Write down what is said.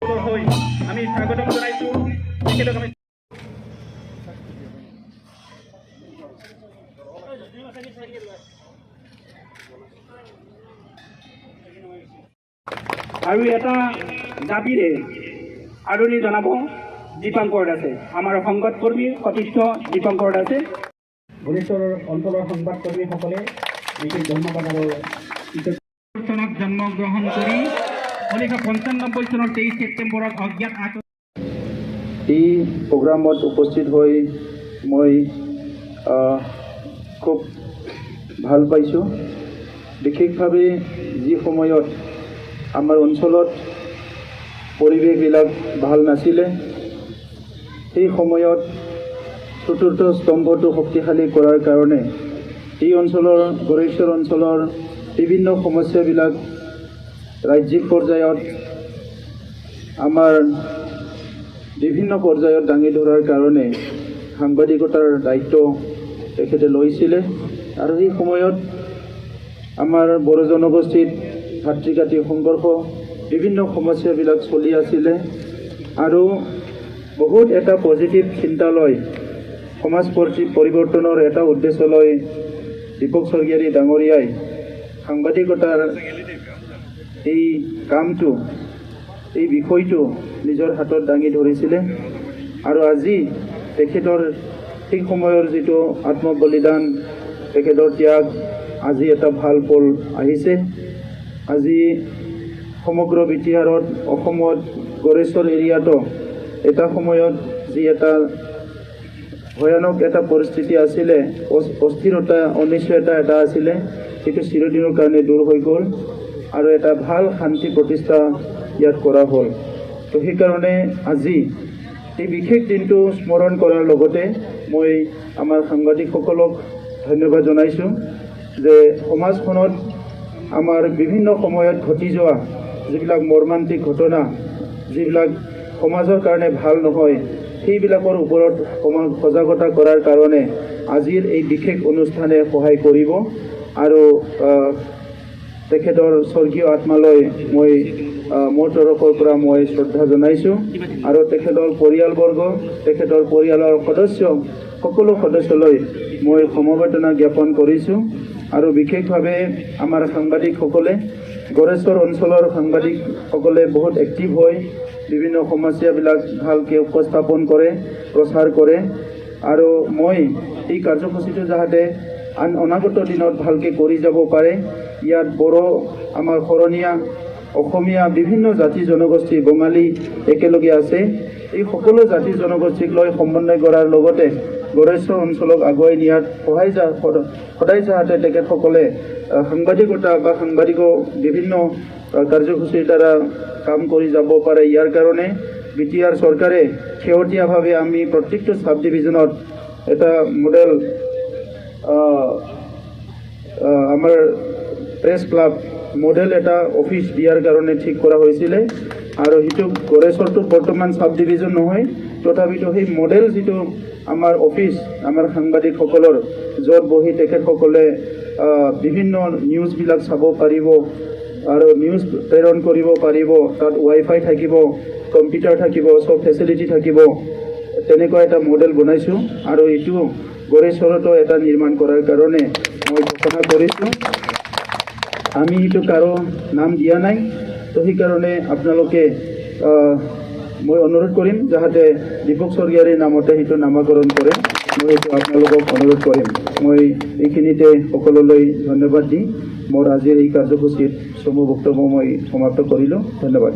হৈ আমি স্বাগতম জনাইছোঁ। তেখেতক আমি আৰু এটা দাবীৰে আদৰণি জনাব দীপাংকৰ দাসে, আমাৰ সংবাদকৰ্মী সতীৰ্থ দীপাংকৰ দাসে। ভুৱনেশ্বৰ অঞ্চলৰ সংবাদকৰ্মীসকলে বিশেষ ধন্যবাদ আৰু চনত জন্মগ্ৰহণ কৰি 1995 চনৰ 23 ছেপ্টেম্বৰত অজ্ঞাত এই প্ৰগ্ৰামত উপস্থিত হৈ মই খুব ভাল পাইছোঁ। বিশেষভাৱে যি সময়ত আমাৰ অঞ্চলত পৰিৱেশবিলাক ভাল নাছিলে, সেই সময়ত চতুৰ্থ স্তম্ভটো শক্তিশালী কৰাৰ কাৰণে এই অঞ্চলৰ গড়েশ্বৰ অঞ্চলৰ বিভিন্ন সমস্যাবিলাক ৰাজ্যিক পৰ্যায়ত আমাৰ বিভিন্ন পৰ্যায়ত দাঙি ধৰাৰ কাৰণে সাংবাদিকতাৰ দায়িত্ব তেখেতে লৈছিলে। আৰু সেই সময়ত আমাৰ বড়ো জনগোষ্ঠীত ভাতৃঘাতী সংঘৰ্ষ বিভিন্ন সমস্যাবিলাক চলি আছিলে আৰু বহুত এটা পজিটিভ চিন্তা লৈ সমাজ পৰিৱৰ্তনৰ এটা উদ্দেশ্য লৈ দীপক স্বৰ্গীয়াৰী ডাঙৰীয়াই সাংবাদিকতাৰ এই কামটো, এই বিষয়টো নিজৰ হাতত দাঙি ধৰিছিলে। আৰু আজি তেখেতৰ সেই সময়ৰ যিটো আত্মবলিদান, তেখেতৰ ত্যাগ, আজি এটা ভাল ফল আহিছে। আজি সমগ্ৰ বিটিআৰত অসমত গড়েশ্বৰ এৰিয়াতো এটা সময়ত যি এটা ভয়ানক এটা পৰিস্থিতি আছিলে, অস্থিৰতা অনিশ্চয়তা এটা আছিলে, সেইটো চিৰদিনৰ কাৰণে দূৰ হৈ গ'ল আৰু এটা ভাল শান্তি প্ৰতিষ্ঠা ইয়াত কৰা হ'ল। তো সেইকাৰণে আজি এই বিশেষ দিনটো স্মৰণ কৰাৰ লগতে মই আমাৰ সাংবাদিকসকলক ধন্যবাদ জনাইছোঁ যে সমাজখনত আমাৰ বিভিন্ন সময়ত ঘটি যোৱা যিবিলাক মৰ্মান্তিক ঘটনা, যিবিলাক সমাজৰ কাৰণে ভাল নহয়, সেইবিলাকৰ ওপৰত সজাগতা কৰাৰ কাৰণে আজিৰ এই বিশেষ অনুষ্ঠানে সহায় কৰিব। আৰু তেখেতৰ স্বৰ্গীয় আত্মালৈ মই মোৰ তৰফৰ পৰা মই শ্ৰদ্ধা জনাইছোঁ আৰু তেখেতৰ পৰিয়ালবৰ্গ, তেখেতৰ পৰিয়ালৰ সদস্য, সকলো সদস্যলৈ মই সমবেদনা জ্ঞাপন কৰিছোঁ। আৰু বিশেষভাৱে আমাৰ সাংবাদিকসকলে, গড়েশ্বৰ অঞ্চলৰ সাংবাদিকসকলে বহুত এক্টিভ হৈ বিভিন্ন সমস্যাবিলাক ভালকৈ উপস্থাপন কৰে, প্ৰচাৰ কৰে। আৰু মই এই কাৰ্যসূচীটো যাতে অনাগত দিনত ভালকৈ কৰি যাব পাৰে, ইয়াত বড়ো, আমাৰ শৰণীয়া, অসমীয়া, বিভিন্ন জাতি জনগোষ্ঠী, বঙালী একেলগে আছে। এই সকলো জাতি জনগোষ্ঠীক লৈ সমন্বয় কৰাৰ লগতে গড়েশ্বৰ অঞ্চলক আগুৱাই নিয়াত সদায় যাতে তেখেতসকলে সাংবাদিকতা বা সাংবাদিকৰ বিভিন্ন কাৰ্যসূচীৰ দ্বাৰা কাম কৰি যাব পাৰে, ইয়াৰ কাৰণে বিটিআৰ চৰকাৰে শেহতীয়াভাৱে আমি প্ৰত্যেকটো সাব ডিভিজনত এটা মডেল আমাৰ প্ৰেছ ক্লাব মডেল এটা অফিচ দিয়াৰ কাৰণে ঠিক কৰা হৈছিলে। আৰু সেইটো গড়েশ্বৰটো বৰ্তমান সাব ডিভিজন নহয়, তথাপিতো সেই মডেল যিটো আমাৰ অফিচ, আমাৰ সাংবাদিকসকলৰ, য'ত বহি তেখেতসকলে বিভিন্ন নিউজবিলাক চাব পাৰিব আৰু নিউজ প্ৰেৰণ কৰিব পাৰিব, তাত ৱাইফাই থাকিব, কম্পিউটাৰ থাকিব, চব ফেচিলিটি থাকিব, তেনেকুৱা এটা মডেল বনাইছোঁ। আৰু এইটো গড়েশ্বৰতো এটা নিৰ্মাণ কৰাৰ কাৰণে মই ঘোষণা কৰিছোঁ। আমি সেইটো কাৰো নাম দিয়া নাই, তো সেইকাৰণে আপোনালোকে মই অনুৰোধ কৰিম যাতে দীপক স্বৰ্গীয়াৰীৰ নামতে সেইটো নামাকৰণ কৰে, মই সেইটো আপোনালোকক অনুৰোধ কৰিম। মই এইখিনিতে সকলোলৈ ধন্যবাদ দি মোৰ আজিৰ এই কাৰ্যসূচীত চমু বক্তব্য মই সমাপ্ত কৰিলোঁ। ধন্যবাদ।